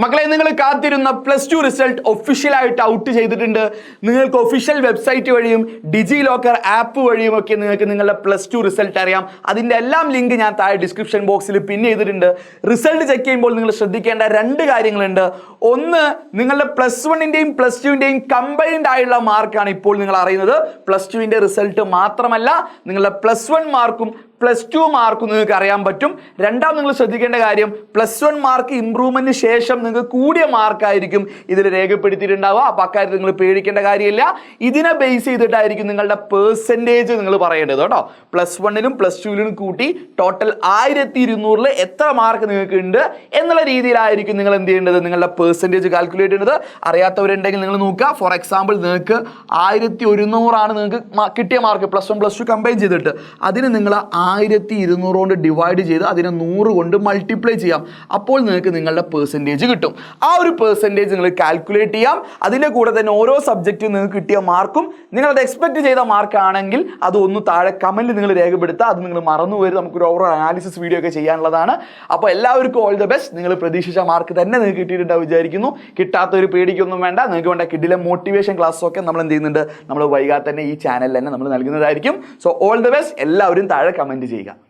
മക്കളെ, നിങ്ങൾ കാത്തിരുന്ന +2 റിസൾട്ട് ഒഫീഷ്യലായിട്ട് ഔട്ട് ചെയ്തിട്ടുണ്ട്. നിങ്ങൾക്ക് ഒഫീഷ്യൽ വെബ്സൈറ്റ് വഴിയും ഡിജി ലോക്കർ ആപ്പ് വഴിയും ഒക്കെ നിങ്ങൾക്ക് നിങ്ങളുടെ +2 റിസൾട്ട് അറിയാം. അതിൻ്റെ എല്ലാം ലിങ്ക് ഞാൻ താഴെ ഡിസ്ക്രിപ്ഷൻ ബോക്സിൽ പിൻ ചെയ്തിട്ടുണ്ട്. റിസൾട്ട് ചെക്ക് ചെയ്യുമ്പോൾ നിങ്ങൾ ശ്രദ്ധിക്കേണ്ട 2 കാര്യങ്ങളുണ്ട്. ഒന്ന്, നിങ്ങളുടെ +1ൻ്റെയും +2ൻ്റെയും കമ്പൈൻഡ് ആയുള്ള മാർക്കാണ് ഇപ്പോൾ നിങ്ങൾ അറിയുന്നത്. +2ൻ്റെ റിസൾട്ട് മാത്രമല്ല, നിങ്ങളുടെ +1 മാർക്കും +2 മാർക്കും നിങ്ങൾക്ക് അറിയാൻ പറ്റും. രണ്ടാം, നിങ്ങൾ ശ്രദ്ധിക്കേണ്ട കാര്യം, +1 മാർക്ക് ഇംപ്രൂവ്മെന്റിന് ശേഷം നിങ്ങൾക്ക് കൂടിയ മാർക്കായിരിക്കും ഇതിൽ രേഖപ്പെടുത്തിയിട്ടുണ്ടാവുക. അപ്പോൾ അക്കാര്യത്തിൽ നിങ്ങൾ പേടിക്കേണ്ട കാര്യമില്ല. ഇതിനെ ബേസ് ചെയ്തിട്ടായിരിക്കും നിങ്ങളുടെ പെർസെൻറ്റേജ് നിങ്ങൾ പറയേണ്ടത് കേട്ടോ. +1ലും +2ലും കൂട്ടി ടോട്ടൽ 1200 എത്ര മാർക്ക് നിങ്ങൾക്ക് ഉണ്ട് എന്നുള്ള രീതിയിലായിരിക്കും നിങ്ങൾ എന്ത് ചെയ്യേണ്ടത്, നിങ്ങളുടെ പെർസെൻറ്റേജ് കാൽക്കുലേറ്റ് ചെയ്യുന്നത്. അറിയാത്തവരുണ്ടെങ്കിൽ നിങ്ങൾ നോക്കുക. ഫോർ എക്സാമ്പിൾ, നിങ്ങൾക്ക് 1100 നിങ്ങൾക്ക് കിട്ടിയ മാർക്ക് +1 +2 കമ്പൈൻ ചെയ്തിട്ട് അതിന് നിങ്ങൾ 1200 കൊണ്ട് ഡിവൈഡ് ചെയ്ത് അതിനെ 100 കൊണ്ട് മൾട്ടിപ്ലൈ ചെയ്യാം. അപ്പോൾ നിങ്ങൾക്ക് നിങ്ങളുടെ പെർസെൻറ്റേജ് കിട്ടും. ആ ഒരു പെർസെൻറ്റേജ് നിങ്ങൾ കാൽക്കുലേറ്റ് ചെയ്യാം. അതിൻ്റെ കൂടെ തന്നെ ഓരോ സബ്ജക്റ്റും നിങ്ങൾക്ക് കിട്ടിയ മാർക്കും നിങ്ങളത് എക്സ്പെക്ട് ചെയ്ത മാർക്കാണെങ്കിൽ അത് ഒന്ന് താഴെ കമൻറ്റ് നിങ്ങൾ രേഖപ്പെടുത്തുക. അത് നിങ്ങൾ മറന്നു പോയി നമുക്കൊരു ഓവർ അനാലിസിസ് വീഡിയോ ഒക്കെ ചെയ്യാനുള്ളതാണ്. അപ്പോൾ എല്ലാവർക്കും ഓൾ ദ ബെസ്റ്റ്. നിങ്ങൾ പ്രതീക്ഷിച്ച മാർക്ക് തന്നെ നിങ്ങൾക്ക് കിട്ടിയിട്ടുണ്ടാവും വിചാരിക്കുന്നു. കിട്ടാത്തൊരു പേടിക്കൊന്നും വേണ്ട. നിങ്ങൾക്ക് വേണ്ട കിഡിലെ മോട്ടിവേഷൻ ക്ലാസ്സൊക്കെ നമ്മൾ എന്ത് ചെയ്യുന്നുണ്ട്, നമ്മൾ വൈകാതെ തന്നെ ഈ ചാനലിൽ തന്നെ നമ്മൾ നൽകുന്നതായിരിക്കും. So all the best. എല്ലാവരും താഴെ കമൻറ്റ് ചെയ്യുക.